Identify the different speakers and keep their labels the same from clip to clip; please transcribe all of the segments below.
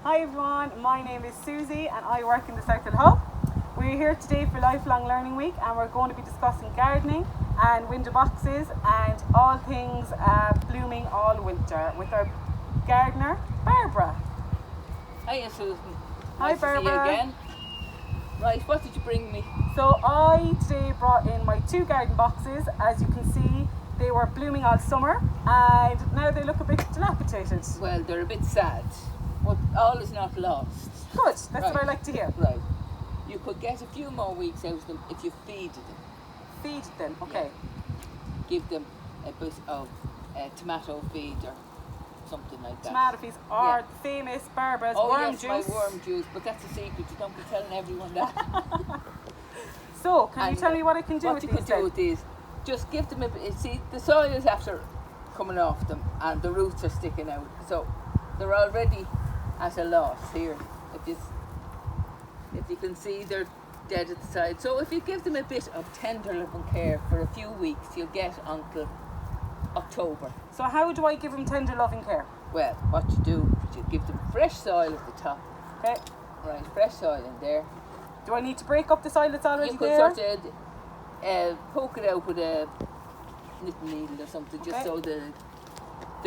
Speaker 1: Hi everyone, my name is Susie and I work in the Southill Hub. We're here today for Lifelong Learning Week and we're going to be discussing gardening and window boxes and all things blooming all winter with our gardener, Barbara.
Speaker 2: Hiya Susan.
Speaker 1: Hi
Speaker 2: Nice
Speaker 1: Barbara.
Speaker 2: to see you again. Right, what did you bring me?
Speaker 1: So I today brought in my two garden boxes. As you can see, they were blooming all summer and now they look a bit dilapidated.
Speaker 2: Well, they're a bit sad, but all is not lost.
Speaker 1: Good, that's what I like to hear.
Speaker 2: Right. You could get a few more weeks out of them if you feed them.
Speaker 1: Feed them, okay.
Speaker 2: Yeah. Give them a bit of tomato feed or something like that.
Speaker 1: Tomato feeds or famous Barbara's worm
Speaker 2: yes,
Speaker 1: juice.
Speaker 2: my worm juice, but that's a secret. You don't be telling everyone that.
Speaker 1: So, can you tell me what I can do with
Speaker 2: these?
Speaker 1: these?
Speaker 2: What you can do with these, just give them a bit. See, the soil is after coming off them and the roots are sticking out. So, they're already at a loss here. If you can see, they're dead at the side. So, if you give them a bit of tender loving care for a few weeks, you'll get until October.
Speaker 1: So how do I give them tender loving care?
Speaker 2: Well, what you do is you give them fresh soil at the top.
Speaker 1: Okay.
Speaker 2: Right, fresh soil in there.
Speaker 1: Do I need to break up the soil that's already
Speaker 2: You could
Speaker 1: there?
Speaker 2: sort of poke it out with a knitting needle or something, just so the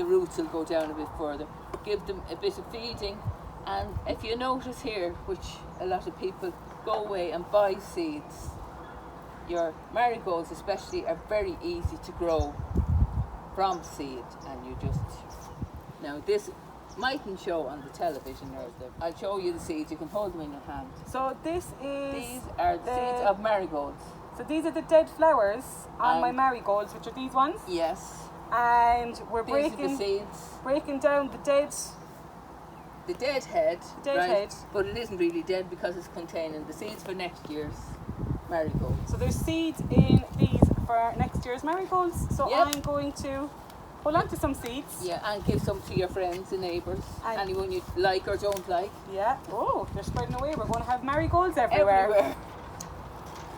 Speaker 2: roots will go down a bit further. Give them a bit of feeding, and if you notice here, which a lot of people go away and buy seeds, your marigolds especially are very easy to grow from seed, and you just, now this mightn't show on the television, I'll show you the seeds, you can hold them in your hand.
Speaker 1: So these
Speaker 2: are the seeds of marigolds.
Speaker 1: So these are the dead flowers on my marigolds, which are these ones?
Speaker 2: Yes.
Speaker 1: And we're
Speaker 2: These are the seeds.
Speaker 1: breaking down the dead
Speaker 2: head,
Speaker 1: head.
Speaker 2: But it isn't really dead because it's containing the seeds for next year's marigolds.
Speaker 1: So there's seeds in these for next year's marigolds. So I'm going to hold on to some seeds.
Speaker 2: Yeah, and give some to your friends and neighbours, anyone you like or don't like.
Speaker 1: Yeah. Oh, they're spreading away. We're going to have marigolds everywhere.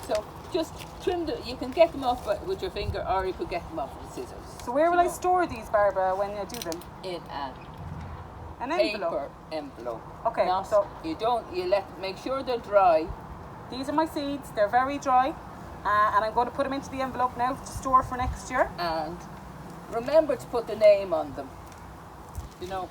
Speaker 2: So just trim them. You can get them off with your finger, or you could get them off with scissors.
Speaker 1: So where will I store these, Barbara, when I do them?
Speaker 2: In
Speaker 1: an envelope.
Speaker 2: Paper envelope.
Speaker 1: Okay.
Speaker 2: So make sure they're dry.
Speaker 1: These are my seeds. They're very dry, and I'm going to put them into the envelope now to store for next year.
Speaker 2: And remember to put the name on them. You know,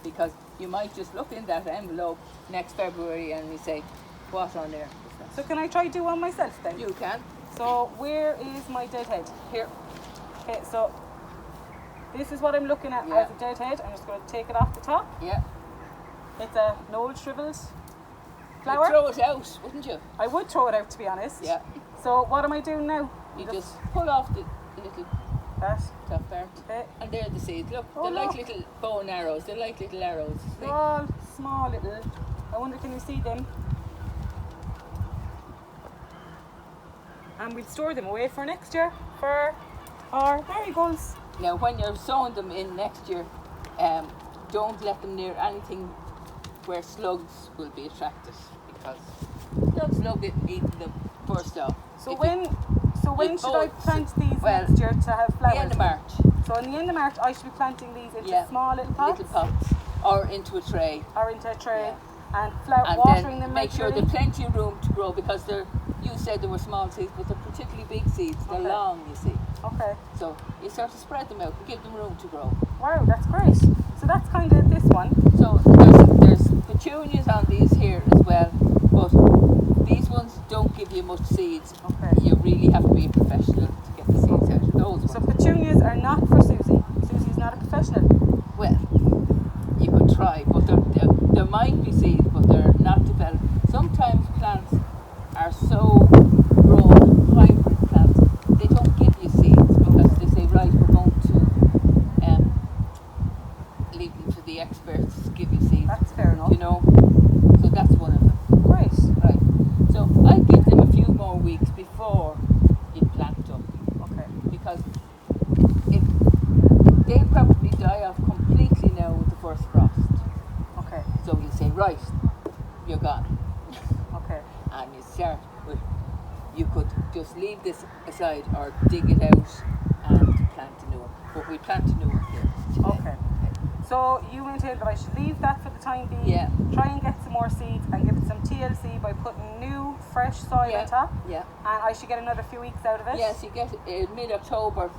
Speaker 2: because you might just look in that envelope next February and you say, "What on earth?"
Speaker 1: So can I try do one myself then?
Speaker 2: You can.
Speaker 1: So where is my dead head?
Speaker 2: Here.
Speaker 1: Okay, so this is what I'm looking at as a dead head. I'm just going to take it off the top.
Speaker 2: Yeah.
Speaker 1: It's an old shriveled flower.
Speaker 2: You'd throw it out, wouldn't you?
Speaker 1: I would throw it out, to be honest.
Speaker 2: Yeah.
Speaker 1: So what am I doing now?
Speaker 2: You just pull off the little top part.
Speaker 1: Okay.
Speaker 2: And there are the seeds. Look, they're like little bow and arrows. They're like little arrows.
Speaker 1: They're all small little. I wonder, can you see them? And we'll store them away for next year for our marigolds.
Speaker 2: Now, when you're sowing them in next year, don't let them near anything where slugs will be attracted, because slugs love eating them first off.
Speaker 1: So when should I plant these next year to have flowers?
Speaker 2: The end of March.
Speaker 1: So in the end of March, I should be planting these into small little pots.
Speaker 2: Little pots, or into a tray.
Speaker 1: And watering them.
Speaker 2: Make sure there's plenty of room to grow, because you said they were small seeds, but they're particularly big seeds. They're long, you see.
Speaker 1: Okay.
Speaker 2: So you sort of spread them out and give them room to grow.
Speaker 1: Wow, that's great. So that's kind of this one.
Speaker 2: So there's petunias on these here as well, but these ones don't give you much seeds.
Speaker 1: Okay.
Speaker 2: You really have to be a professional to get the seeds out of those ones.
Speaker 1: So petunias are not for Susie. Susie's not a professional.
Speaker 2: Well, you could try, but there might be seeds, but they're not developed. Sometimes plants are so grown, hybrid plants, they don't give you seeds, because they say, right, we're going to leave them to the experts to give you seeds.
Speaker 1: That's fair enough.
Speaker 2: You know, so that's one of them.
Speaker 1: Great.
Speaker 2: Right. So I'd give them a few more weeks before you plant them.
Speaker 1: Okay.
Speaker 2: Because if they probably die off completely now with the first frost.
Speaker 1: Okay.
Speaker 2: So you say, right, you're gone.
Speaker 1: Okay.
Speaker 2: And you start with, you could just leave this aside or dig it out and plant a new one. But we plant a new one here today.
Speaker 1: Okay. So you maintain that I should leave that for the time being.
Speaker 2: Yeah.
Speaker 1: Try and get some more seeds and give it some TLC by putting new, fresh soil on top.
Speaker 2: Yeah.
Speaker 1: And I should get another few weeks out of it.
Speaker 2: Yes, you get mid-October.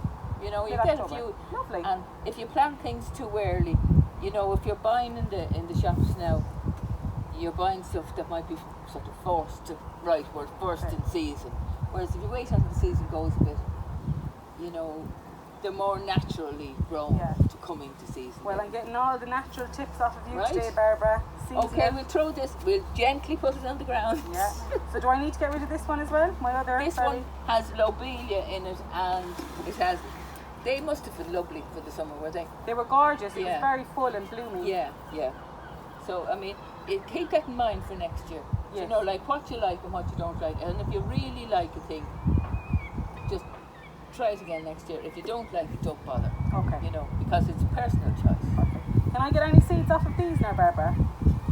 Speaker 2: You know, you get a few.
Speaker 1: Lovely.
Speaker 2: And if you plant things too early, you know, if you're buying in the shops now, you're buying stuff that might be sort of forced to where it's first in season. Whereas if you wait until the season goes a bit, you know, they're more naturally grown to come into season.
Speaker 1: Well, I'm getting all the natural tips off of you
Speaker 2: Right.
Speaker 1: today, Barbara.
Speaker 2: Okay, we'll throw this. We'll gently put it on the ground.
Speaker 1: Yeah. So do I need to get rid of this one as well? My other.
Speaker 2: This one has lobelia in it, and it has. They must have been lovely for the summer, were they?
Speaker 1: They were gorgeous. It
Speaker 2: Yeah.
Speaker 1: was very full and blooming.
Speaker 2: Yeah, yeah. So I mean, keep that in mind for next year.
Speaker 1: Yes.
Speaker 2: You know, like what you like and what you don't like, and if you really like a thing, just try it again next year. If you don't like it, don't bother.
Speaker 1: Okay.
Speaker 2: You know, because it's a personal choice.
Speaker 1: Okay. Can I get any seeds off of these now, Barbara?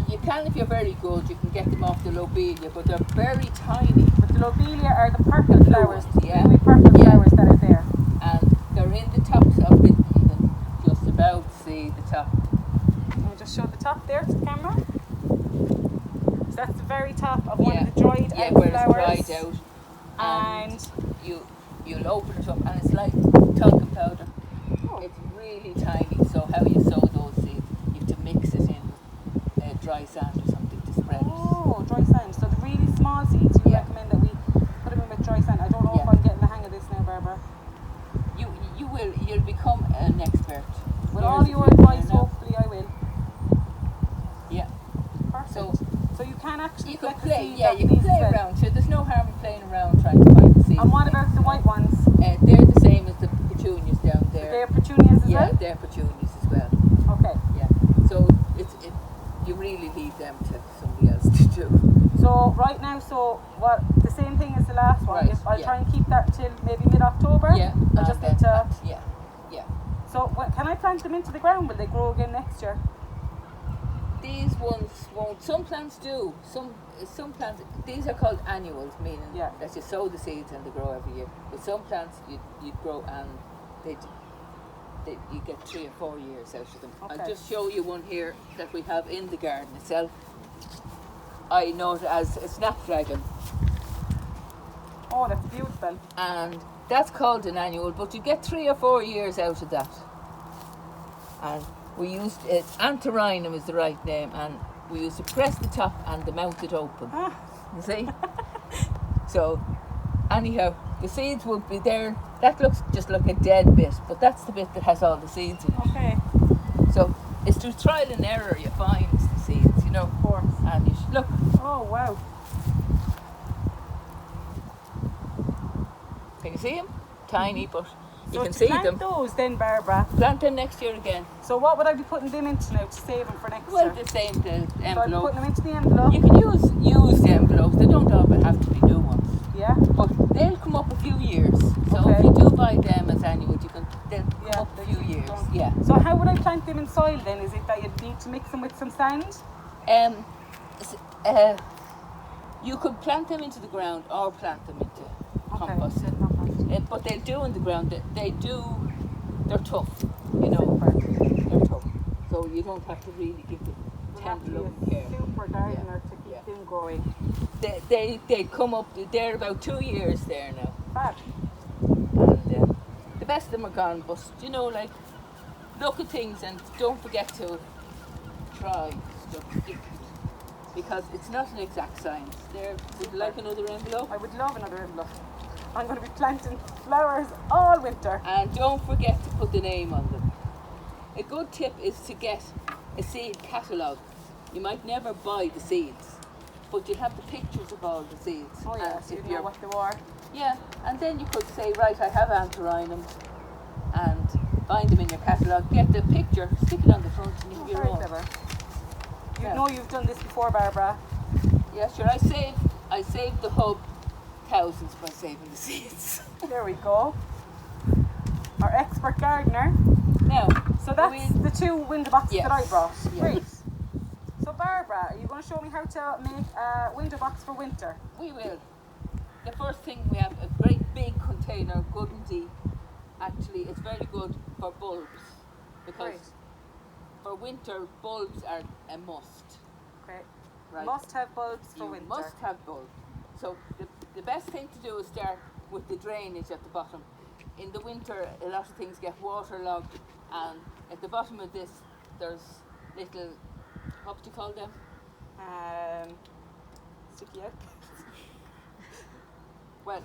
Speaker 2: You can if you're very good. You can get them off the lobelia, but they're very tiny.
Speaker 1: But the lobelia are the purple flowers,
Speaker 2: yeah.
Speaker 1: the purple flowers that are there.
Speaker 2: And they're in the tops of it. You can just about see the top.
Speaker 1: Can I just show the top there to the camera? So that's the very top of one of the dried out
Speaker 2: where
Speaker 1: flowers.
Speaker 2: it's dried out.
Speaker 1: And
Speaker 2: you'll open it up and it's like talcum powder.
Speaker 1: Oh.
Speaker 2: It's really tiny. So how you sow those seeds, you have to mix it in with dry sand or something to spread it.
Speaker 1: Oh, dry sand. So the really small seeds, you recommend that we put them in with dry sand. I don't know if I'm getting the hang of this now, Barbara.
Speaker 2: You'll become an expert.
Speaker 1: With all your advice, hopefully I will.
Speaker 2: Yeah.
Speaker 1: Perfect. So you can actually
Speaker 2: you can
Speaker 1: collect
Speaker 2: play.
Speaker 1: the seeds
Speaker 2: Yeah,
Speaker 1: off
Speaker 2: you can
Speaker 1: these
Speaker 2: play
Speaker 1: as well.
Speaker 2: around. So there's no harm in playing around trying to find the seeds.
Speaker 1: And what about the white ones?
Speaker 2: They're the same as the petunias down there.
Speaker 1: They're petunias as well?
Speaker 2: Yeah, they're petunias as well.
Speaker 1: Okay.
Speaker 2: Yeah. So you really leave them to somebody else to do.
Speaker 1: So right now, the same thing as the last one.
Speaker 2: Right,
Speaker 1: If I'll try and keep that till maybe mid-October.
Speaker 2: Yeah.
Speaker 1: I just need to.
Speaker 2: Yeah.
Speaker 1: So can I plant them into the ground? Will they grow again next year?
Speaker 2: These ones won't. Some plants do. Some plants. These are called annuals, meaning that you sow the seeds and they grow every year. But some plants you grow and you get 3 or 4 years out of them.
Speaker 1: Okay.
Speaker 2: I'll just show you one here that we have in the garden itself. I know it as a snapdragon.
Speaker 1: Oh, that's beautiful.
Speaker 2: And that's called an annual, but you get 3 or 4 years out of that. And we used antirrhinum is the right name, and we used to press the top and the mouth it open. You see? So, anyhow, the seeds would be there. That looks just like a dead bit, but that's the bit that has all the seeds in it.
Speaker 1: Okay.
Speaker 2: So it's through trial and error you find the seeds, you know.
Speaker 1: Of course.
Speaker 2: And you should look.
Speaker 1: Oh wow.
Speaker 2: Can you see them? Tiny, but you
Speaker 1: So
Speaker 2: can
Speaker 1: to
Speaker 2: see
Speaker 1: plant
Speaker 2: them.
Speaker 1: those then, Barbara.
Speaker 2: Plant them next year again.
Speaker 1: So what would I be putting them into now to save them for next
Speaker 2: Well,
Speaker 1: year?
Speaker 2: the same the
Speaker 1: So I'd be
Speaker 2: envelope.
Speaker 1: putting them into the envelope.
Speaker 2: You can use the envelopes. They don't always have to be new ones.
Speaker 1: Yeah.
Speaker 2: But they'll come up a few years. So
Speaker 1: Okay.
Speaker 2: if you do buy them as annuals, they'll come up a
Speaker 1: they
Speaker 2: few
Speaker 1: just
Speaker 2: years.
Speaker 1: don't.
Speaker 2: Yeah.
Speaker 1: So how would I plant them in soil then? Is it that you'd need to mix them with some sand?
Speaker 2: You could plant them into the ground or plant them into compost.
Speaker 1: Compost.
Speaker 2: But they'll do in the ground. They're tough. You know, they're tough. So you don't have to really give them tender loving care.
Speaker 1: Super gardener to keep them growing.
Speaker 2: They come up. They're about 2 years there now.
Speaker 1: Fab.
Speaker 2: And the best of them are gone, but you know, like, look at things and don't forget to try stuff different, because it's not an exact science. Would you like another envelope?
Speaker 1: I would love another envelope. I'm going to be planting flowers all winter.
Speaker 2: And don't forget to put the name on them. A good tip is to get a seed catalogue. You might never buy the seeds, but you'll have the pictures of all the seeds.
Speaker 1: Oh yeah,
Speaker 2: And
Speaker 1: so you
Speaker 2: if
Speaker 1: know
Speaker 2: you're-
Speaker 1: what they are.
Speaker 2: Yeah, and then you could say, right, I have antirrhinum, and find them in your catalogue, get the picture, stick it on the front, and you have your
Speaker 1: Very
Speaker 2: own.
Speaker 1: clever. You
Speaker 2: Yeah.
Speaker 1: know you've done this before, Barbara.
Speaker 2: Yeah, sure, I saved the hub thousands by saving the seeds.
Speaker 1: There we go. Our expert gardener.
Speaker 2: Now,
Speaker 1: So that's the 2 window boxes that I brought.
Speaker 2: Yes.
Speaker 1: Great. So Barbara, are you going to show me how to make a window box for winter?
Speaker 2: we will. The first thing, we have a great big container, Good and Deep. Actually, it's very good for bulbs, because
Speaker 1: Great.
Speaker 2: for winter, bulbs are a must.
Speaker 1: Okay.
Speaker 2: Right.
Speaker 1: Must have bulbs for
Speaker 2: You
Speaker 1: winter.
Speaker 2: must have bulbs. So the best thing to do is start with the drainage at the bottom. In the winter, a lot of things get waterlogged, and at the bottom of this, there's little, what do you call them?
Speaker 1: Sticky out.
Speaker 2: Well,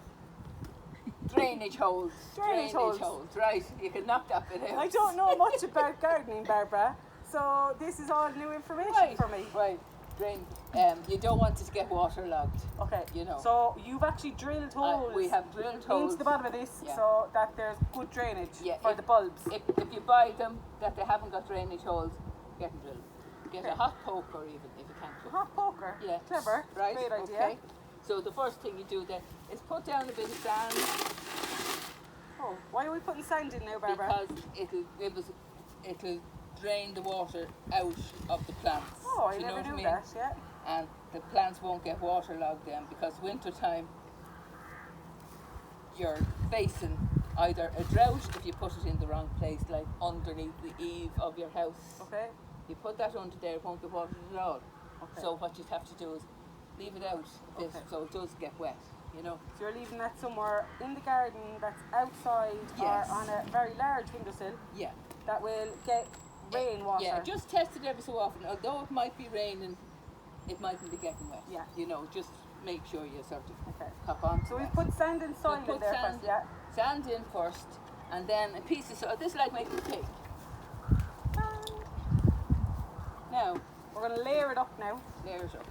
Speaker 2: drainage holes.
Speaker 1: Drainage holes.
Speaker 2: Right, you can knock that bit out.
Speaker 1: I don't know much about gardening, Barbara, so this is all new information for me.
Speaker 2: Right, drain. You don't want it to get waterlogged.
Speaker 1: Okay.
Speaker 2: You know.
Speaker 1: So you've actually drilled holes.
Speaker 2: We have drilled holes
Speaker 1: into the bottom of this,
Speaker 2: Yeah.
Speaker 1: so that there's good drainage for
Speaker 2: if-
Speaker 1: the bulbs.
Speaker 2: If you buy them that they haven't got drainage holes, get them drilled. Get
Speaker 1: Okay.
Speaker 2: a hot poker even if you can.
Speaker 1: A hot poker.
Speaker 2: Yeah.
Speaker 1: Clever.
Speaker 2: Right.
Speaker 1: Great idea.
Speaker 2: Okay. So the first thing you do then is put down a bit of sand
Speaker 1: Oh, why are we putting sand in now, Barbara?
Speaker 2: because it'll drain the water out of the plants.
Speaker 1: Oh, I
Speaker 2: Do you know
Speaker 1: never
Speaker 2: what I
Speaker 1: knew
Speaker 2: mean?
Speaker 1: that. Yeah.
Speaker 2: And the plants won't get waterlogged then, because winter time you're facing either a drought if you put it in the wrong place, like underneath the eave of your house.
Speaker 1: Okay.
Speaker 2: You put that under there, it won't get watered at all.
Speaker 1: Okay.
Speaker 2: So what you'd have to do is leave it out a bit
Speaker 1: Okay.
Speaker 2: so it does get wet, you know.
Speaker 1: So you're leaving that somewhere in the garden that's outside
Speaker 2: Yes.
Speaker 1: or on a very large windowsill
Speaker 2: Yeah.
Speaker 1: that will get rainwater.
Speaker 2: Yeah, just test it every so often. Although it might be raining, it mightn't be getting wet.
Speaker 1: Yeah.
Speaker 2: You know, just make sure you sort of
Speaker 1: Okay.
Speaker 2: hop on.
Speaker 1: So we put sand and soil
Speaker 2: put
Speaker 1: in there
Speaker 2: sand,
Speaker 1: first, yeah?
Speaker 2: sand in first, and then a piece of soil. This is like making a cake. Now,
Speaker 1: We're going to layer it up now.
Speaker 2: layers up.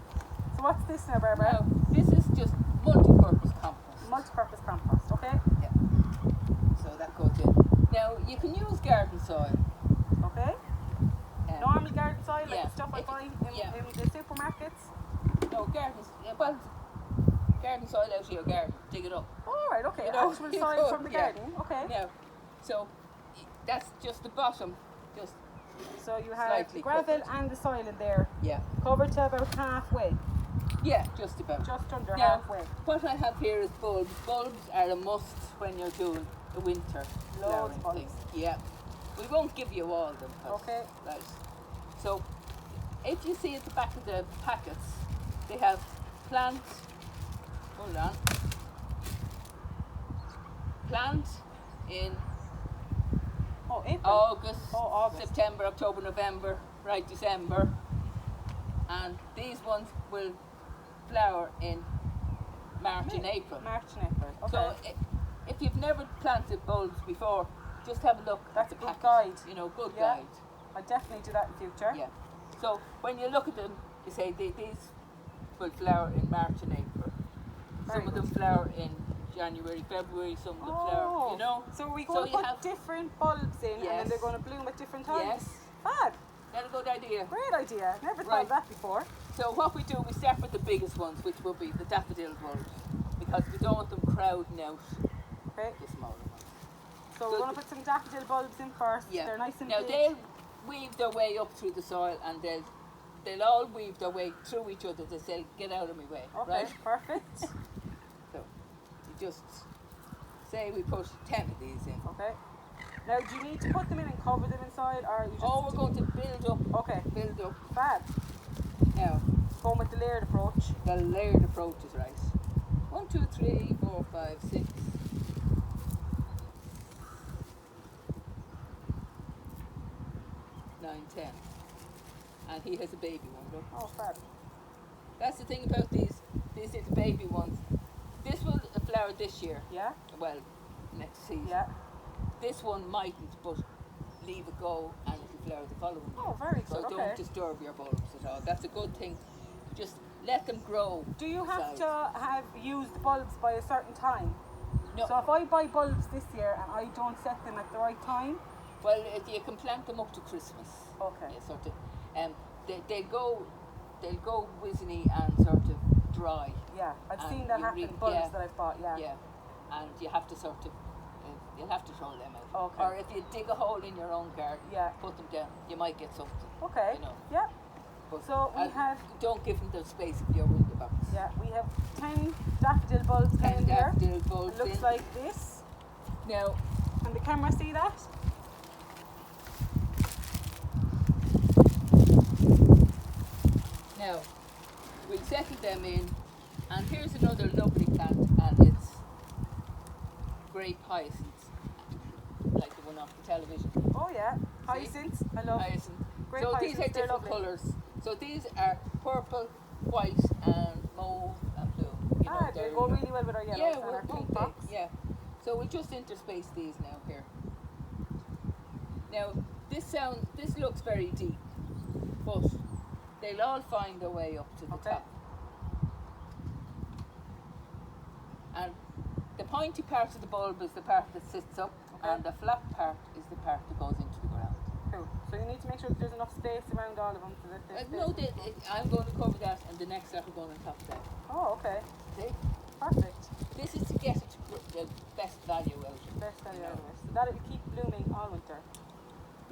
Speaker 1: So what's this now, Barbara?
Speaker 2: Now, this is just multi-purpose compost.
Speaker 1: Multi-purpose compost, okay?
Speaker 2: Yeah. So that goes in. Now, you can use garden soil.
Speaker 1: Okay. Normal garden soil, like
Speaker 2: yeah.
Speaker 1: the stuff I buy in the supermarkets?
Speaker 2: No, garden soil out of your garden. Dig it up.
Speaker 1: All right, okay.
Speaker 2: You know,
Speaker 1: Actual
Speaker 2: you
Speaker 1: soil
Speaker 2: could,
Speaker 1: from the
Speaker 2: yeah.
Speaker 1: garden, okay.
Speaker 2: Now, so that's just the bottom. Just
Speaker 1: So you have
Speaker 2: slightly
Speaker 1: the gravel
Speaker 2: covered.
Speaker 1: and the soil in there,
Speaker 2: yeah,
Speaker 1: covered to about halfway,
Speaker 2: yeah, just about.
Speaker 1: just under
Speaker 2: Now,
Speaker 1: halfway.
Speaker 2: what I have here is bulbs. Bulbs are a must when you're doing the winter
Speaker 1: Loads
Speaker 2: flowering
Speaker 1: of bulbs.
Speaker 2: thing. Yeah, we won't give you all of them. 'Cause-
Speaker 1: Okay.
Speaker 2: Right. So, if you see at the back of the packets, they have plant. Hold on. Plant in
Speaker 1: Oh, April.
Speaker 2: August,
Speaker 1: August.
Speaker 2: September, October, November, right, December. And these ones will flower in March and April.
Speaker 1: March and April, okay.
Speaker 2: So if you've never planted bulbs before, just have a look
Speaker 1: That's
Speaker 2: at the
Speaker 1: a good
Speaker 2: packet.
Speaker 1: guide.
Speaker 2: You know, good
Speaker 1: Yeah.
Speaker 2: guide.
Speaker 1: I'll definitely do that in future.
Speaker 2: Yeah. So when you look at them, you say these will flower in March and April.
Speaker 1: Very
Speaker 2: Some of them
Speaker 1: good.
Speaker 2: flower in January, February, some of them flower, you know.
Speaker 1: So we
Speaker 2: So
Speaker 1: going to
Speaker 2: you
Speaker 1: put
Speaker 2: have-
Speaker 1: different bulbs in and then
Speaker 2: Yes.
Speaker 1: they're going to bloom at different times?
Speaker 2: Yes.
Speaker 1: Fab.
Speaker 2: That's a good idea.
Speaker 1: Great idea. Never thought
Speaker 2: Right.
Speaker 1: of that before.
Speaker 2: So what we do, we start with the biggest ones, which will be the daffodil bulbs, because we don't want them crowding out
Speaker 1: Okay.
Speaker 2: the smaller ones.
Speaker 1: So we're going to put some daffodil bulbs in first.
Speaker 2: Yeah.
Speaker 1: They're nice and
Speaker 2: Now
Speaker 1: big.
Speaker 2: they'll weave their way up through the soil, and they'll all weave their way through each other to say, "Get out of my way,"
Speaker 1: Okay,
Speaker 2: right?
Speaker 1: perfect.
Speaker 2: So you just say we put 10 of these in.
Speaker 1: Okay. Now, do you need to put them in and cover them in soil, or you just?
Speaker 2: Oh, we're going to build up.
Speaker 1: Okay.
Speaker 2: Build up.
Speaker 1: Fab.
Speaker 2: Now,
Speaker 1: Going with the layered approach.
Speaker 2: the layered approach is right. 1, 2, 3, 4, 5, 6. 9, 10. And he has a baby one, look.
Speaker 1: Oh, fab.
Speaker 2: That's the thing about these are the baby ones. This will flower this year,
Speaker 1: Yeah.
Speaker 2: well, next season.
Speaker 1: Yeah.
Speaker 2: This one mightn't, but leave it go and it'll flower the following year.
Speaker 1: Oh, very
Speaker 2: So
Speaker 1: good.
Speaker 2: don't
Speaker 1: Okay.
Speaker 2: disturb your bulbs at all. That's a good thing. Just let them grow.
Speaker 1: Do you have
Speaker 2: inside.
Speaker 1: to have used bulbs by a certain time?
Speaker 2: No.
Speaker 1: So if I buy bulbs this year and I don't set them at the right time,
Speaker 2: Well, you can plant them up to Christmas.
Speaker 1: okay.
Speaker 2: Yeah, sort of. They'll go wizenny and sort of dry.
Speaker 1: Yeah, I've
Speaker 2: And
Speaker 1: seen that
Speaker 2: you
Speaker 1: happen.
Speaker 2: really-
Speaker 1: Bulbs
Speaker 2: yeah.
Speaker 1: that I've bought. Yeah.
Speaker 2: Yeah, and you have to sort of, you'll have to throw them out.
Speaker 1: Okay.
Speaker 2: Or if you dig a hole in your own garden,
Speaker 1: Yeah.
Speaker 2: put them down. You might get something.
Speaker 1: Okay.
Speaker 2: You know.
Speaker 1: Yeah.
Speaker 2: But
Speaker 1: So we have.
Speaker 2: don't give them the space of your window box.
Speaker 1: Yeah, we have 10 daffodil bulbs
Speaker 2: 10
Speaker 1: in here.
Speaker 2: daffodil bulbs
Speaker 1: It looks
Speaker 2: in.
Speaker 1: like this.
Speaker 2: Now,
Speaker 1: Can the camera see that?
Speaker 2: Now, we'll settle them in, and here's another lovely plant, and it's grape hyacinths, like the one off the television.
Speaker 1: Oh yeah, hyacinths. I love
Speaker 2: Hyacinth.
Speaker 1: grape
Speaker 2: So
Speaker 1: hyacinths.
Speaker 2: these are
Speaker 1: They're
Speaker 2: different
Speaker 1: lovely.
Speaker 2: colours. So these are purple, white, and mauve and blue. You know,
Speaker 1: They
Speaker 2: they're
Speaker 1: go really well with our yellows and our
Speaker 2: don't
Speaker 1: pink box.
Speaker 2: they? Yeah. So we'll just interspace these now here. Now this looks very deep, but they'll all find their way up to the top. And the pointy part of the bulb is the part that sits up, and the flat part is the part that goes into the ground.
Speaker 1: Cool. So you need to make sure that there's enough space around all of them so that
Speaker 2: I'm going to cover that, and the next lot are going on top of that.
Speaker 1: Oh, okay.
Speaker 2: See?
Speaker 1: Perfect.
Speaker 2: This is to get it the best value out of it.
Speaker 1: Best value out of it. So that it will keep blooming all winter.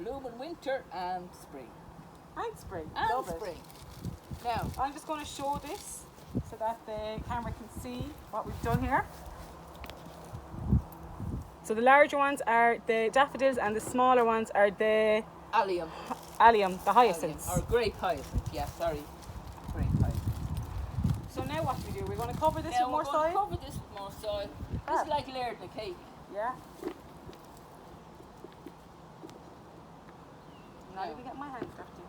Speaker 2: Bloom in winter and spring.
Speaker 1: And spring.
Speaker 2: And
Speaker 1: Love
Speaker 2: spring.
Speaker 1: It.
Speaker 2: Now,
Speaker 1: I'm just going to show this so that the camera can see what we've done here. So the larger ones are the daffodils and the smaller ones are the
Speaker 2: allium,
Speaker 1: the hyacinths.
Speaker 2: Or grape hyacinth, yeah, sorry. Grape hyacinth.
Speaker 1: So now what do we do? We're going to cover this
Speaker 2: now
Speaker 1: with more soil?
Speaker 2: We're going to cover this with more soil. It's like layering a cake.
Speaker 1: Yeah. I'm not even getting my hands dirty.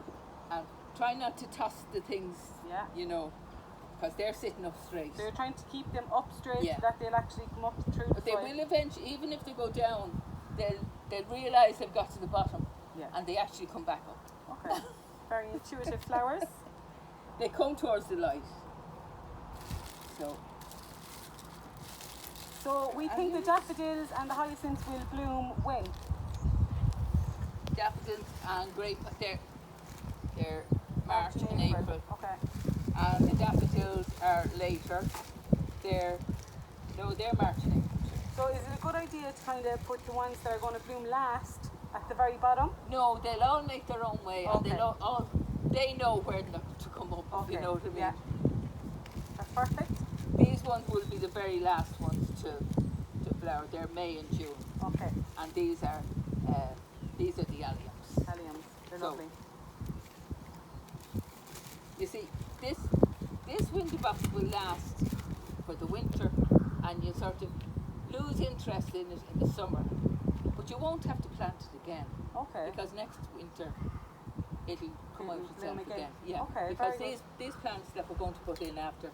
Speaker 2: And try not to toss the things, you know, because they're sitting up straight.
Speaker 1: So you're trying to keep them up straight so that they'll actually come up through the
Speaker 2: But they
Speaker 1: soil.
Speaker 2: will eventually, even if they go down, they'll realise they've got to the bottom and they actually come back up.
Speaker 1: Okay. Very intuitive flowers.
Speaker 2: They come towards the light.
Speaker 1: So we think the daffodils and the hyacinths will bloom when?
Speaker 2: Daffodils and grape, they're March and April.
Speaker 1: Okay.
Speaker 2: And the daffodils are later. They're March and April.
Speaker 1: So is it a good idea to kind of put the ones that are going to bloom last at the very bottom?
Speaker 2: No, they'll all make their own way, and they know where to come up.
Speaker 1: Okay.
Speaker 2: You know what I mean?
Speaker 1: Yeah. That's perfect.
Speaker 2: These ones will be the very last ones to flower. They're May and June.
Speaker 1: Okay.
Speaker 2: And these are the alliums.
Speaker 1: Alliums. They're lovely.
Speaker 2: You see, this winter box will last for the winter, and you sort of lose interest in it in the summer, but you won't have to plant it again.
Speaker 1: Okay.
Speaker 2: Because next winter it'll come out itself again. Yeah.
Speaker 1: Okay.
Speaker 2: Because these plants that we're going to put in after,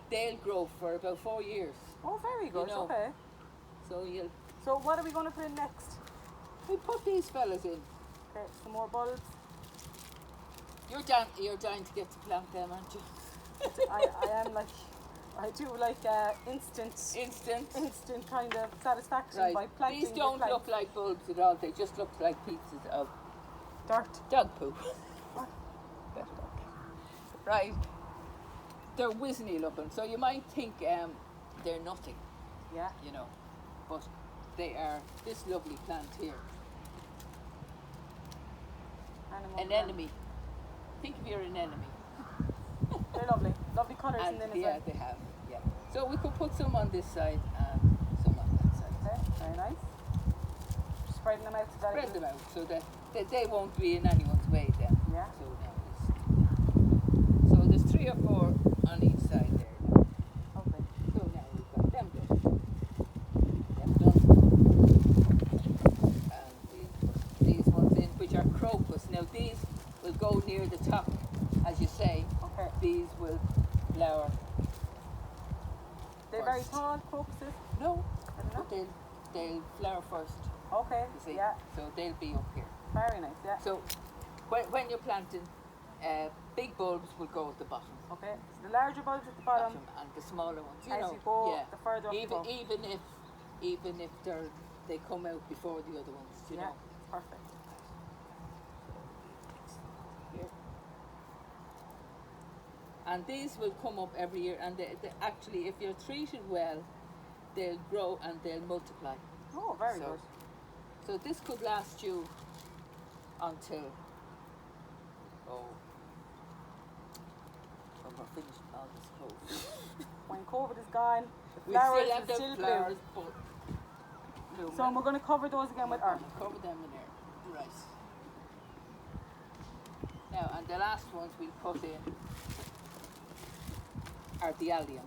Speaker 2: they'll grow for about 4 years.
Speaker 1: Oh, very good.
Speaker 2: You know.
Speaker 1: Okay.
Speaker 2: So
Speaker 1: what are we going to put in next?
Speaker 2: we put these fellas in.
Speaker 1: Okay. Some more bulbs.
Speaker 2: You're dying to get to plant them, aren't you?
Speaker 1: I am like. I do like instant kind of satisfaction by planting.
Speaker 2: These don't look like bulbs at all. They just look like pieces of dog poo. Right. They're wizenny looking, so you might think they're nothing.
Speaker 1: Yeah.
Speaker 2: You know, but they are this lovely plant here. An enemy. Think of your anemone.
Speaker 1: They're lovely. Lovely colours in them as well.
Speaker 2: Yeah, they have. Yeah. So we could put some on this side and some on that side.
Speaker 1: Okay, very nice. Spreading them out
Speaker 2: so that they won't be in anyone's way then.
Speaker 1: Yeah.
Speaker 2: So there's 3 or 4 on each side there.
Speaker 1: Okay.
Speaker 2: So now we've got them done. And these ones in, which are crocus. Now these will go near the top, as you say.
Speaker 1: Okay.
Speaker 2: These will flower.
Speaker 1: They're very tall crocuses?
Speaker 2: No.
Speaker 1: I don't know.
Speaker 2: They'll flower first.
Speaker 1: Okay.
Speaker 2: You see?
Speaker 1: Yeah.
Speaker 2: So they'll be up here.
Speaker 1: Very nice, yeah.
Speaker 2: So when you're planting, big bulbs will go at the bottom.
Speaker 1: Okay. So the larger bulbs at the bottom.
Speaker 2: And the smaller ones. You
Speaker 1: as
Speaker 2: know,
Speaker 1: you go, the further up you go.
Speaker 2: Even if they come out before the other ones, you know.
Speaker 1: Perfect.
Speaker 2: Here. And these will come up every year, and actually, if you're treated well, they'll grow and they'll multiply.
Speaker 1: Oh, very good.
Speaker 2: So this could last you until when we're finished all this COVID.
Speaker 1: When COVID is gone, the
Speaker 2: We
Speaker 1: flowers
Speaker 2: still have
Speaker 1: will still
Speaker 2: the flowers,
Speaker 1: bloom.
Speaker 2: but
Speaker 1: So we're going to cover those again with earth.
Speaker 2: Cover them in there. Right. Now, and the last ones we'll put in are the alliums.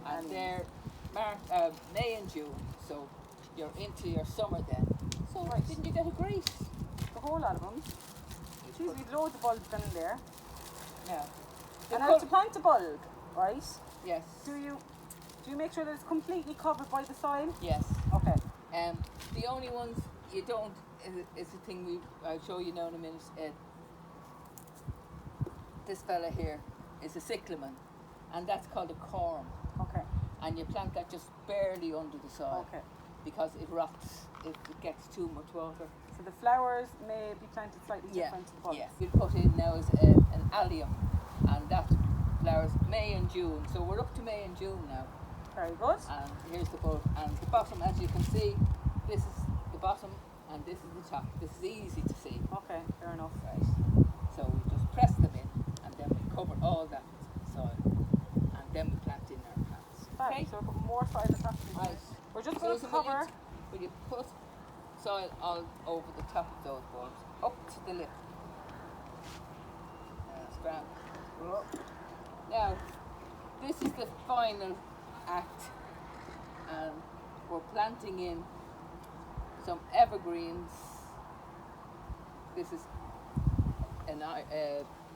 Speaker 2: And they're May and June, so you're into your summer then. So didn't you get a great?
Speaker 1: A whole lot of them. Jeez, we've loads of bulbs then in there.
Speaker 2: Yeah.
Speaker 1: And now to plant a bulb, right?
Speaker 2: Yes.
Speaker 1: Do you make sure that it's completely covered by the soil?
Speaker 2: Yes.
Speaker 1: Okay.
Speaker 2: The only ones you don't is the thing I'll show you now in a minute. This fella here is a cyclamen, and that's called a corm.
Speaker 1: Okay.
Speaker 2: And you plant that just barely under the soil.
Speaker 1: Okay.
Speaker 2: Because it rots if it gets too much water.
Speaker 1: So the flowers may be planted slightly different to the bulbs.
Speaker 2: Yeah. We'll put in now is an allium, and that flowers May and June. So we're up to May and June now.
Speaker 1: Very good.
Speaker 2: And here's the bulb, and the bottom, as you can see, this is the bottom, and this is the top. This is easy to see.
Speaker 1: Okay, fair enough.
Speaker 2: Right. So we just press them in, and then we cover all that soil, and then we plant in our plants.
Speaker 1: Okay. So we're putting more soil on top of it.
Speaker 2: Right.
Speaker 1: We're just going to cover.
Speaker 2: Will you put soil all over the top of those bulbs, up to the lip. That's grand. Now, this is the final act, and we're planting in some evergreens. This is an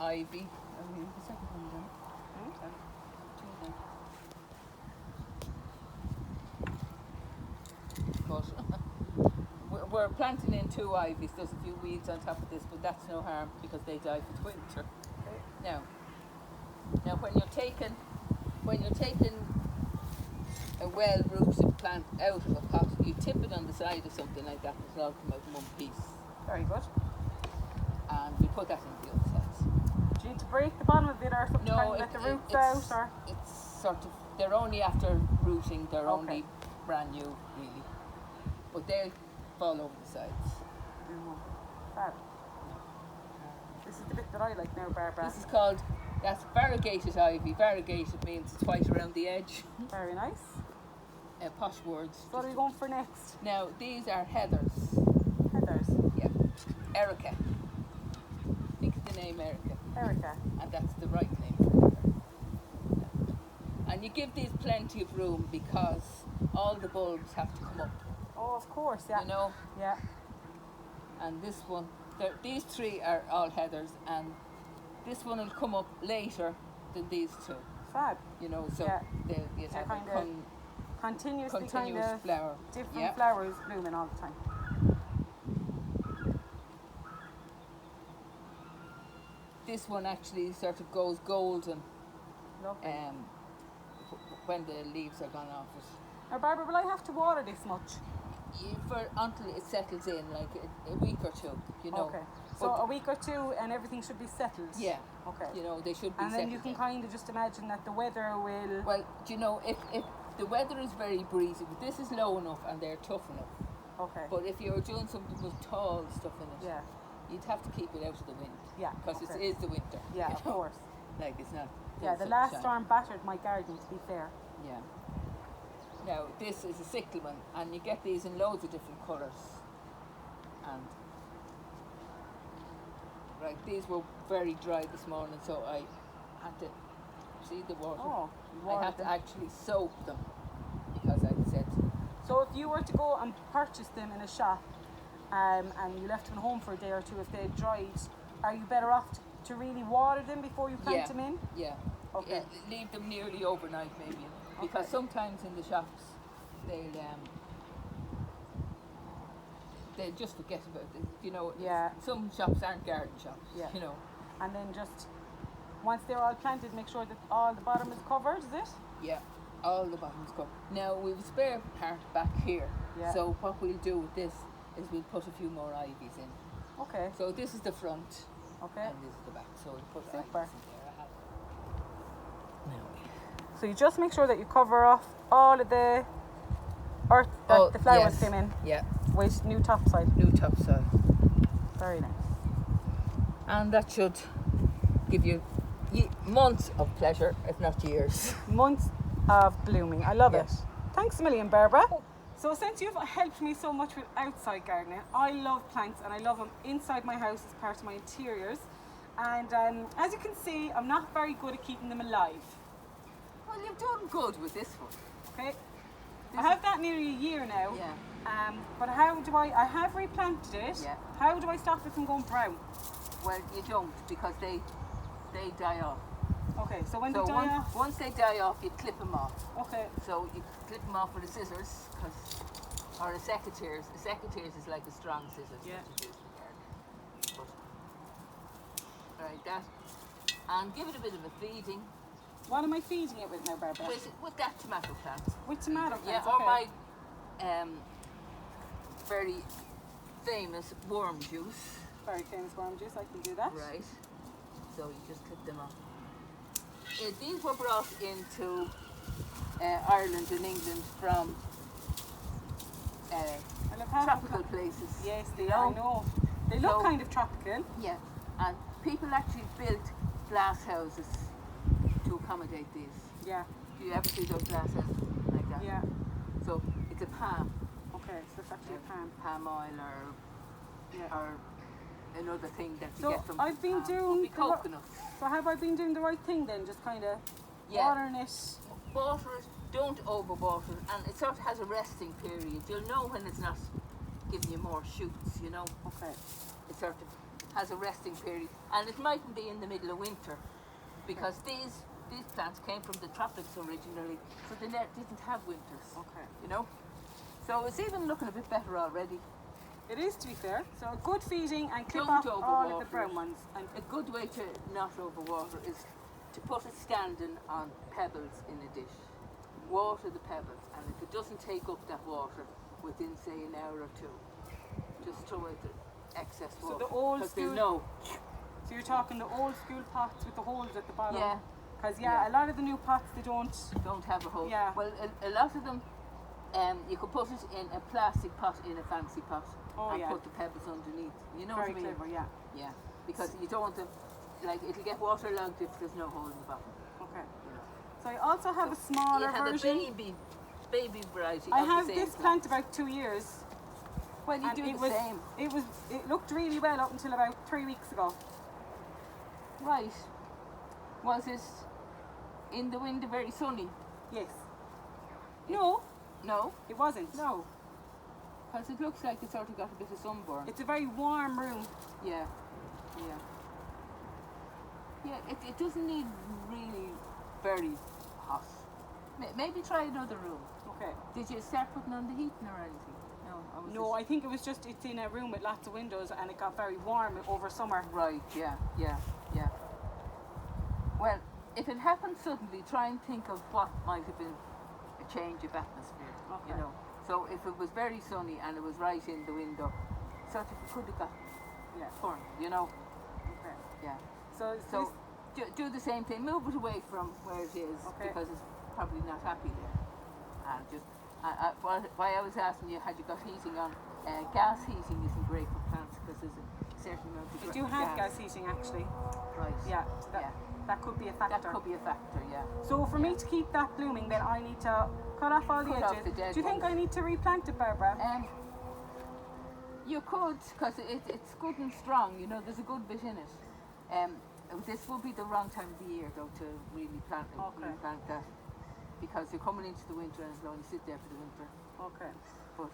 Speaker 2: ivy. The second one down. Okay. But we're planting in 2 ivies. There's a few weeds on top of this, but that's no harm because they die for the winter. Okay. Now when you're taking a well-rooted plant out of a pot, you tip it on the side of something like that, and it'll all come out in one piece.
Speaker 1: Very good.
Speaker 2: And we put that in the other side.
Speaker 1: Do you need to break the bottom of it or something?
Speaker 2: No,
Speaker 1: let the roots out, or?
Speaker 2: It's sort of, they're only after rooting, they're only brand new, really. But they'll fall over the sides.
Speaker 1: Fab. This is the bit that I like now, Barbara.
Speaker 2: This is called, that's variegated ivy. Variegated means it's white around the edge.
Speaker 1: Very nice.
Speaker 2: Posh words.
Speaker 1: So what are we going for next?
Speaker 2: Now, these are heathers.
Speaker 1: Heathers?
Speaker 2: Yeah. Erica. Think of the name Erica.
Speaker 1: Erica.
Speaker 2: And that's the right name for heather. Yeah. And you give these plenty of room because all the bulbs have to come up.
Speaker 1: Oh, of course, yeah.
Speaker 2: You know?
Speaker 1: Yeah.
Speaker 2: And this one, these 3 are all heathers, and this one will come up later than these 2.
Speaker 1: Fab.
Speaker 2: You know, so you'd have
Speaker 1: kind
Speaker 2: a
Speaker 1: of continuously
Speaker 2: continuous flower.
Speaker 1: Different flowers blooming all the time.
Speaker 2: This one actually sort of goes golden when the leaves are gone off it.
Speaker 1: Now, Barbara, will I have to water this much?
Speaker 2: Until it settles in, like a week or 2, you know.
Speaker 1: Okay. So a week or 2 and everything should be settled?
Speaker 2: Yeah.
Speaker 1: Okay.
Speaker 2: You know, they should be settled.
Speaker 1: And then you can kind of just imagine that the weather will...
Speaker 2: Well, do you know, if the weather is very breezy, but this is low enough and they're tough enough.
Speaker 1: Okay.
Speaker 2: But if you're doing something with tall stuff in it, you'd have to keep it out of the wind.
Speaker 1: Yeah.
Speaker 2: Because it is the winter.
Speaker 1: Yeah, of course.
Speaker 2: Like, it's not...
Speaker 1: Yeah, the last storm battered my garden, to be fair.
Speaker 2: Yeah. Now, this is a cyclamen, and you get these in loads of different colours. And, right, these were very dry this morning, so I had to see the water.
Speaker 1: Oh,
Speaker 2: I had to actually soak them because I said.
Speaker 1: So if you were to go and purchase them in a shop, and you left them home for a day or 2, if they dried, are you better off to really water them before you plant them in?
Speaker 2: Yeah.
Speaker 1: Okay.
Speaker 2: Leave them nearly overnight, maybe. Because sometimes in the shops they'll just forget about it. You know, some shops aren't garden shops.
Speaker 1: Yeah.
Speaker 2: You know.
Speaker 1: And then just once they're all planted, make sure that all the bottom is covered. Is it?
Speaker 2: Yeah, all the bottom's covered. Now we've a spare part back here. Yeah. So what we'll do with this is we'll put a few more ivies in.
Speaker 1: Okay.
Speaker 2: So this is the front.
Speaker 1: Okay.
Speaker 2: And this is the back. So we'll put ivies in there.
Speaker 1: So you just make sure that you cover off all of the earth that the flowers came in.
Speaker 2: Yeah.
Speaker 1: With new topsoil.
Speaker 2: New topsoil.
Speaker 1: Very nice.
Speaker 2: And that should give you months of pleasure, if not years.
Speaker 1: Months of blooming. I love it. Thanks a million, Barbara. So since you've helped me so much with outside gardening, I love plants and I love them inside my house as part of my interiors. And as you can see, I'm not very good at keeping them alive.
Speaker 2: Well, you've done good with this one.
Speaker 1: Okay. I have that nearly a year now.
Speaker 2: Yeah.
Speaker 1: But how do I have replanted it.
Speaker 2: Yeah.
Speaker 1: How do I stop it from going brown?
Speaker 2: Well, you don't, because they die off.
Speaker 1: Okay, so when
Speaker 2: So
Speaker 1: they die off?
Speaker 2: once they die off, you clip them off.
Speaker 1: Okay.
Speaker 2: So you clip them off with a scissors, or a secateurs. A secateurs is like a strong scissors.
Speaker 1: Yeah.
Speaker 2: That you use in the garden. But, right, that. And give it a bit of a feeding.
Speaker 1: What am I feeding it with now, Barbara?
Speaker 2: With that tomato plant.
Speaker 1: With tomato plants,
Speaker 2: Yeah,
Speaker 1: okay.
Speaker 2: or my very famous worm juice.
Speaker 1: Very famous worm juice, I can do that.
Speaker 2: Right. So you just clip them off. These were brought into Ireland and England from
Speaker 1: Well, I've had
Speaker 2: tropical places.
Speaker 1: Yes, they
Speaker 2: You
Speaker 1: are, I know. They look
Speaker 2: So-
Speaker 1: kind of tropical.
Speaker 2: Yeah, and people actually built glass houses to accommodate these.
Speaker 1: Yeah,
Speaker 2: Do you ever see those glass houses like that?
Speaker 1: yeah.
Speaker 2: So it's a palm,
Speaker 1: Okay, so it's actually a pan.
Speaker 2: palm oil
Speaker 1: Yeah.
Speaker 2: or another thing that you
Speaker 1: So
Speaker 2: get from
Speaker 1: I've been
Speaker 2: palm.
Speaker 1: doing
Speaker 2: Could be coconuts.
Speaker 1: So have I been doing the right thing then? Just kind of
Speaker 2: Yeah.
Speaker 1: watering it?
Speaker 2: Water it, don't overwater it, and it sort of has a resting period. You'll know when it's not giving you more shoots, you know.
Speaker 1: Okay.
Speaker 2: It sort of has a resting period, and it mightn't be in the middle of winter, because these plants came from the tropics originally, so they didn't have winters.
Speaker 1: Okay.
Speaker 2: You know, so it's even looking a bit better already.
Speaker 1: It is, to be fair. So a good feeding and clip
Speaker 2: Don't
Speaker 1: off all of the
Speaker 2: overwater
Speaker 1: brown
Speaker 2: it.
Speaker 1: ones. And
Speaker 2: A good way to not overwater is to put it standing on pebbles in a dish. Water the pebbles, and if it doesn't take up that water within, say, an hour or two, just throw out the excess
Speaker 1: So
Speaker 2: water.
Speaker 1: the old
Speaker 2: 'Cause they'll
Speaker 1: school-
Speaker 2: know.
Speaker 1: so you're talking the old school pots with the holes at the bottom.
Speaker 2: Yeah.
Speaker 1: Because
Speaker 2: Yeah.
Speaker 1: a lot of the new pots they don't.
Speaker 2: Don't have a hole.
Speaker 1: Yeah.
Speaker 2: Well, a lot of them, you could put it in a plastic pot in a fancy pot,
Speaker 1: Oh,
Speaker 2: and
Speaker 1: yeah.
Speaker 2: put the pebbles underneath. You know
Speaker 1: Very
Speaker 2: what I mean?
Speaker 1: clever, yeah.
Speaker 2: Yeah. Because you don't want them, like, it'll get waterlogged if there's no hole in the bottom.
Speaker 1: Okay.
Speaker 2: You know.
Speaker 1: So I also have a
Speaker 2: You
Speaker 1: smaller
Speaker 2: have
Speaker 1: version.
Speaker 2: a baby variety.
Speaker 1: I
Speaker 2: of the
Speaker 1: have
Speaker 2: same
Speaker 1: this plant about 2 years.
Speaker 2: Well, you
Speaker 1: and
Speaker 2: do
Speaker 1: it
Speaker 2: the
Speaker 1: was,
Speaker 2: same.
Speaker 1: It looked really well up until about 3 weeks ago.
Speaker 2: Right. Was it in the winter very sunny?
Speaker 1: Yes. No,
Speaker 2: No.
Speaker 1: it wasn't.
Speaker 2: No. Because it looks like it sort of got a bit of sunburn.
Speaker 1: It's a very warm room.
Speaker 2: Yeah. Yeah. Yeah, it doesn't need really very hot. Maybe try another room.
Speaker 1: Okay.
Speaker 2: Did you start putting on the heating or anything? No.
Speaker 1: No, I think it was just it's in a room with lots of windows and it got very warm over summer.
Speaker 2: Right, yeah. Well, if it happened suddenly, try and think of what might have been a change of atmosphere, you
Speaker 1: Okay.
Speaker 2: know. So if it was very sunny and it was right in the window, sort of it could have got
Speaker 1: Yeah.
Speaker 2: turned, you know.
Speaker 1: Okay.
Speaker 2: Yeah.
Speaker 1: So,
Speaker 2: So do the same thing, move it away from where it is,
Speaker 1: Okay.
Speaker 2: because it's probably not happy there. And just, why I was asking you, had you got heating on, gas heating isn't great for plants because there's a certain amount of
Speaker 1: I do have gas heating actually.
Speaker 2: Right.
Speaker 1: Yeah. So that could be a factor.
Speaker 2: That could be a factor, yeah.
Speaker 1: So for me to keep that blooming, then I need to cut off all the
Speaker 2: Cut off
Speaker 1: edges.
Speaker 2: the dead
Speaker 1: Do you think
Speaker 2: ones.
Speaker 1: I need to replant it, Barbara?
Speaker 2: You could, because it's good and strong, you know, there's a good bit in it. This would be the wrong time of the year, though, to really
Speaker 1: Okay.
Speaker 2: replant that. Because you're coming into the winter and it'll only sit there for the winter.
Speaker 1: Okay.
Speaker 2: But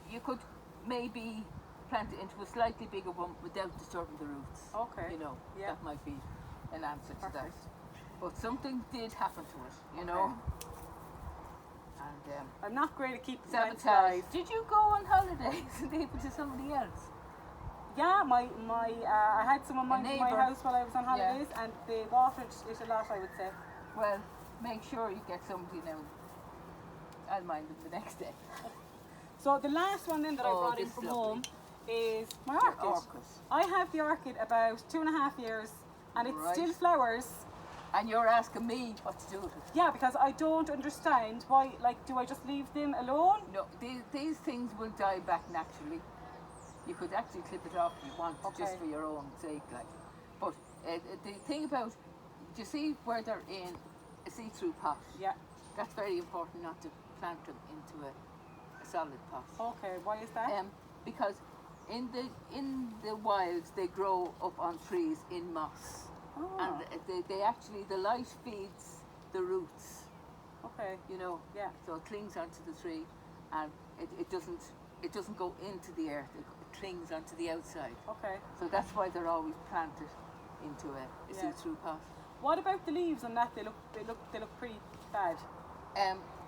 Speaker 2: you could maybe plant it into a slightly bigger one without disturbing the roots.
Speaker 1: Okay.
Speaker 2: You know,
Speaker 1: Yeah.
Speaker 2: that might be an answer to that.
Speaker 1: Perfect.
Speaker 2: But something did happen to it, you know. And
Speaker 1: I'm not great at keeping plants
Speaker 2: sabotage.
Speaker 1: alive.
Speaker 2: Did you go on holidays and leave it to somebody else?
Speaker 1: Yeah, I had someone mind my
Speaker 2: neighbour.
Speaker 1: house while I was on holidays, and they watered it a lot, I would say.
Speaker 2: Well, make sure you get somebody now. I'll mind them the next day.
Speaker 1: So the last one then that I
Speaker 2: Oh,
Speaker 1: brought in
Speaker 2: this is
Speaker 1: from
Speaker 2: lovely.
Speaker 1: home is my
Speaker 2: Your
Speaker 1: orchid.
Speaker 2: orchis.
Speaker 1: I have the orchid about 2.5 years, and it
Speaker 2: Right.
Speaker 1: still flowers.
Speaker 2: And you're asking me what to do with it.
Speaker 1: Yeah, because I don't understand why. Like, do I just leave them alone?
Speaker 2: No, these things will die back naturally. You could actually clip it off if you want,
Speaker 1: Okay.
Speaker 2: just for your own sake, like. But the thing about, do you see where they're in a see-through pot?
Speaker 1: Yeah.
Speaker 2: That's very important not to plant them into a solid pot.
Speaker 1: Okay. Why is that?
Speaker 2: Because in the wilds they grow up on trees in moss, and they actually the light feeds the roots.
Speaker 1: Okay.
Speaker 2: You know.
Speaker 1: Yeah.
Speaker 2: So it clings onto the tree, and it doesn't go into the earth. It clings onto the outside.
Speaker 1: Okay.
Speaker 2: So that's why they're always planted into a see-through pot.
Speaker 1: What about the leaves on that? They look pretty bad.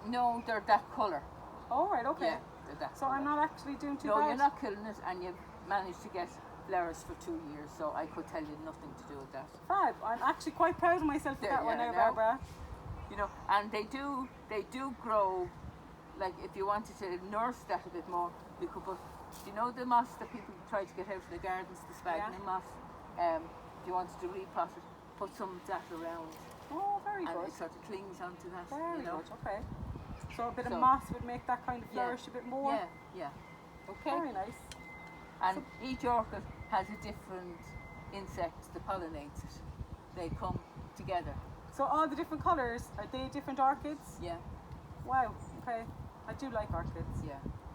Speaker 2: No, they're that colour.
Speaker 1: Oh, right, okay.
Speaker 2: Yeah, they're that
Speaker 1: So
Speaker 2: colour.
Speaker 1: I'm not actually doing too
Speaker 2: No,
Speaker 1: bad?
Speaker 2: you're not killing it, and you've managed to get flowers for 2 years, so I could tell you nothing to do with that.
Speaker 1: Fab. I'm actually quite proud of myself for that one now, Barbara.
Speaker 2: You know, and they do grow, like if you wanted to nurse that a bit more, you could put, you know the moss that people try to get out of the gardens, the sphagnum moss, if you wanted to repot it, put some of that around.
Speaker 1: Oh, very
Speaker 2: and
Speaker 1: good.
Speaker 2: it sort of clings onto that.
Speaker 1: Very
Speaker 2: you know.
Speaker 1: good, okay. So a bit of moss would make that kind of flourish a bit more?
Speaker 2: Yeah. Okay.
Speaker 1: Very nice.
Speaker 2: And each orchid has a different insect that pollinates it. They come together.
Speaker 1: So all the different colours, are they different orchids?
Speaker 2: Yeah.
Speaker 1: Wow, okay. I do like orchids.
Speaker 2: Yeah.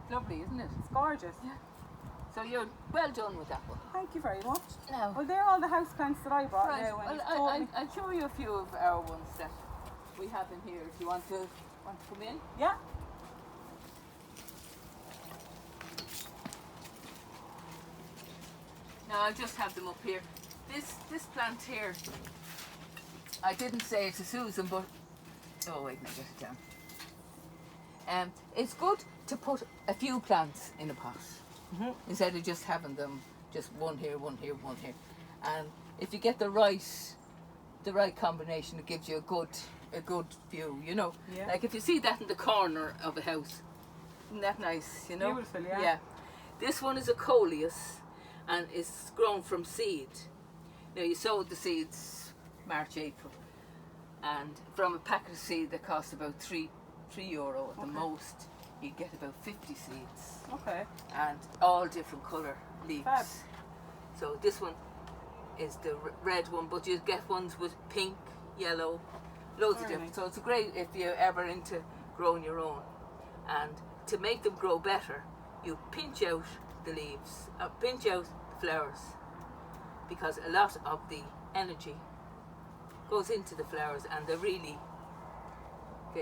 Speaker 2: Lovely, isn't it?
Speaker 1: It's gorgeous.
Speaker 2: Yeah. So you're well done with that one.
Speaker 1: Thank you very much.
Speaker 2: Now,
Speaker 1: Well, they're all the houseplants that I brought
Speaker 2: right.
Speaker 1: now. And
Speaker 2: Well, I'll show you a few of our ones that we have in here. If you want to come in.
Speaker 1: Yeah.
Speaker 2: Now I'll just have them up here. This plant here, I didn't say it to Susan, but oh wait, let me get it down. It's good to put a few plants in a pot instead of just having them just one here, one here, one here. And if you get the right combination, it gives you a good view. You know,
Speaker 1: Yeah.
Speaker 2: like if you see that in the corner of a house, isn't that nice? You know,
Speaker 1: Beautiful, yeah.
Speaker 2: Yeah. This one is a coleus, and it's grown from seed. Now you sowed the seeds March, April, and from a packet of seed that costs about €3 at the most, you get about 50 seeds,
Speaker 1: Okay.
Speaker 2: and all different colour leaves.
Speaker 1: Fab.
Speaker 2: So this one is the red one, but you get ones with pink, yellow, loads of
Speaker 1: Very
Speaker 2: different.
Speaker 1: nice.
Speaker 2: So it's great if you're ever into growing your own. And to make them grow better, you pinch out the leaves, pinch out the flowers, because a lot of the energy goes into the flowers, and they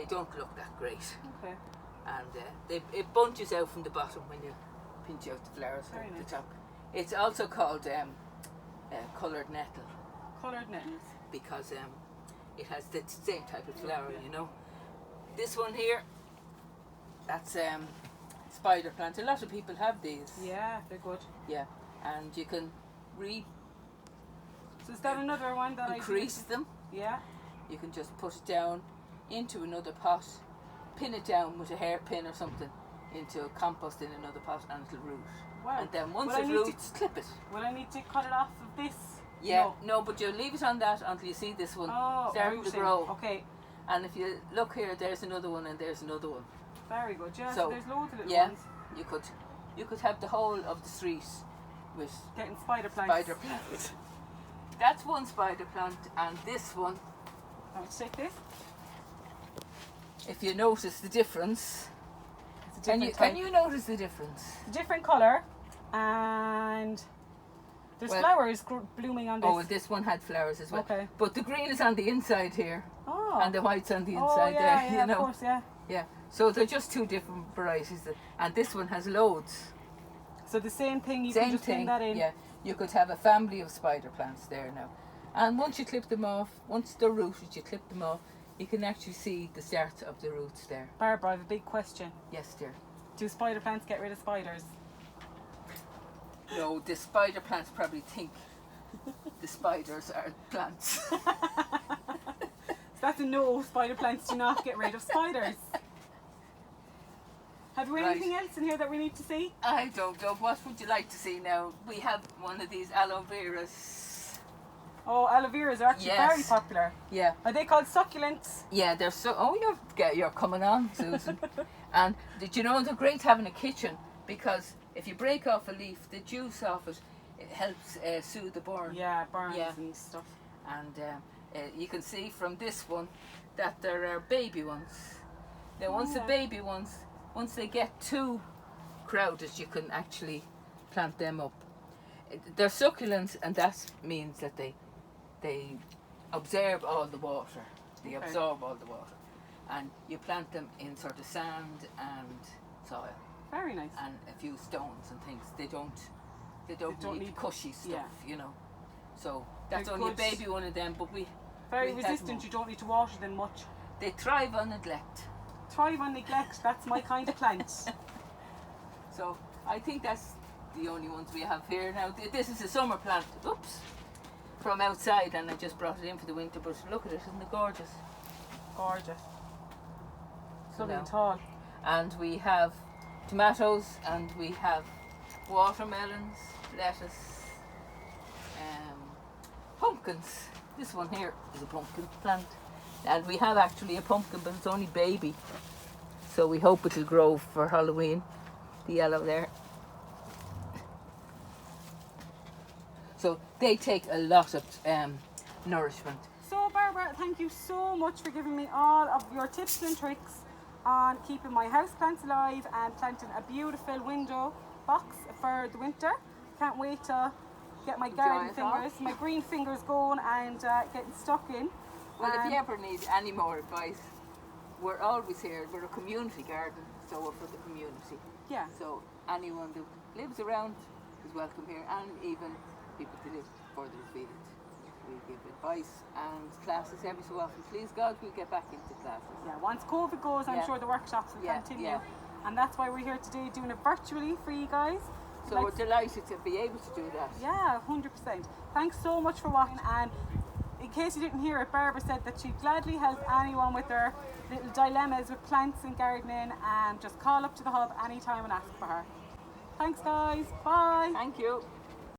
Speaker 2: don't look that great.
Speaker 1: Okay.
Speaker 2: And it bunches out from the bottom when you pinch out the flowers
Speaker 1: Very
Speaker 2: from
Speaker 1: nice.
Speaker 2: the top. It's also called coloured nettle,
Speaker 1: Coloured nettles.
Speaker 2: because it has the same type of flower, you know. This one here, that's spider plant. A lot of people have these.
Speaker 1: Yeah, they're good.
Speaker 2: Yeah, and you can
Speaker 1: So is that another one that
Speaker 2: increase them.
Speaker 1: Yeah.
Speaker 2: You can just put it down into another pot, pin it down with a hairpin or something into a compost in another pot, and it'll root.
Speaker 1: Wow.
Speaker 2: And then once
Speaker 1: Will I
Speaker 2: it
Speaker 1: need
Speaker 2: roots, clip it.
Speaker 1: Will I need to cut it off of this?
Speaker 2: Yeah, no, but you leave it on that until you see this one starting to
Speaker 1: rooting.
Speaker 2: grow.
Speaker 1: Okay.
Speaker 2: And if you look here, there's another one, and there's another one.
Speaker 1: Very good. Yeah.
Speaker 2: So,
Speaker 1: So there's loads of little
Speaker 2: yeah,
Speaker 1: ones.
Speaker 2: you could have the whole of the street with
Speaker 1: Getting spider plants.
Speaker 2: spider plants. That's one spider plant, and this one,
Speaker 1: Let's take this.
Speaker 2: if you notice the difference,
Speaker 1: It's a
Speaker 2: can
Speaker 1: different
Speaker 2: you notice the difference?
Speaker 1: It's a different colour, and there's flowers blooming on this.
Speaker 2: Oh, and this one had flowers as well.
Speaker 1: Okay.
Speaker 2: But the green is on the inside here,
Speaker 1: Oh.
Speaker 2: and the white's on the
Speaker 1: Oh,
Speaker 2: inside
Speaker 1: yeah,
Speaker 2: there.
Speaker 1: yeah,
Speaker 2: You know.
Speaker 1: of course, yeah.
Speaker 2: Yeah. So they're just two different varieties, and this one has loads.
Speaker 1: So the same thing, you
Speaker 2: Same
Speaker 1: can just
Speaker 2: thing.
Speaker 1: pin that in.
Speaker 2: Yeah. You could have a family of spider plants there now, and once you clip them off, once they're rooted, you clip them off. You can actually see the start of the roots there.
Speaker 1: Barbara, I have a big question.
Speaker 2: Yes, dear.
Speaker 1: Do spider plants get rid of spiders?
Speaker 2: No, the spider plants probably think the spiders are plants.
Speaker 1: So that's a no, spider plants do not get rid of spiders. Have we
Speaker 2: Right.
Speaker 1: anything else in here that we need to see?
Speaker 2: I don't know. What would you like to see now? We have one of these aloe veras.
Speaker 1: Oh, aloe veras are actually
Speaker 2: Yes.
Speaker 1: very popular.
Speaker 2: Yeah.
Speaker 1: Are they called succulents?
Speaker 2: Yeah, they're so. Oh, you're coming on, Susan. And did you know they're great having a kitchen, because if you break off a leaf, the juice off it helps soothe the burn.
Speaker 1: Yeah, burns
Speaker 2: Yeah.
Speaker 1: and stuff.
Speaker 2: And you can see from this one that there are baby ones. Now, once the baby ones, once they get too crowded, you can actually plant them up. They're succulents, and that means that they absorb all the water. They absorb all the water, and you plant them in sort of sand and soil.
Speaker 1: Very nice.
Speaker 2: And a few stones and things. They don't need cushy stuff, you know. So that's
Speaker 1: They're
Speaker 2: only
Speaker 1: good.
Speaker 2: a baby one of them, but we
Speaker 1: Very
Speaker 2: we had
Speaker 1: resistant.
Speaker 2: more.
Speaker 1: You don't need to water them much.
Speaker 2: They thrive on neglect.
Speaker 1: Thrive on neglect. That's my kind of plant.
Speaker 2: So I think that's the only ones we have here now. This is a summer plant. Oops. From outside, and I just brought it in for the winter. But look at it, isn't it gorgeous?
Speaker 1: Gorgeous. Lovely
Speaker 2: No.
Speaker 1: and tall.
Speaker 2: And we have tomatoes, and we have watermelons, lettuce, pumpkins. This one here is a pumpkin plant, and we have actually a pumpkin, but it's only baby, so we hope it'll grow for Halloween. The yellow there. So they take a lot of nourishment.
Speaker 1: So Barbara, thank you so much for giving me all of your tips and tricks on keeping my houseplants alive and planting a beautiful window box for the winter. Can't wait to get my garden
Speaker 2: it all.
Speaker 1: fingers, my green fingers going and getting stuck in.
Speaker 2: Well, if you ever need any more advice, we're always here. We're a community garden, so we're for the community.
Speaker 1: Yeah.
Speaker 2: So anyone that lives around is welcome here, and even people that live further afield. We give advice and classes every so often. Please God, we'll get back into classes.
Speaker 1: Yeah, once COVID goes, I'm
Speaker 2: Yeah.
Speaker 1: sure the workshops will
Speaker 2: Yeah,
Speaker 1: continue.
Speaker 2: yeah.
Speaker 1: And that's why we're here today doing it virtually for you guys.
Speaker 2: So we're delighted to be able to do that.
Speaker 1: Yeah, 100%. Thanks so much for watching. And in case you didn't hear it, Barbara said that she'd gladly help anyone with their little dilemmas with plants and gardening, and just call up to the hub anytime and ask for her. Thanks guys, bye.
Speaker 2: Thank you.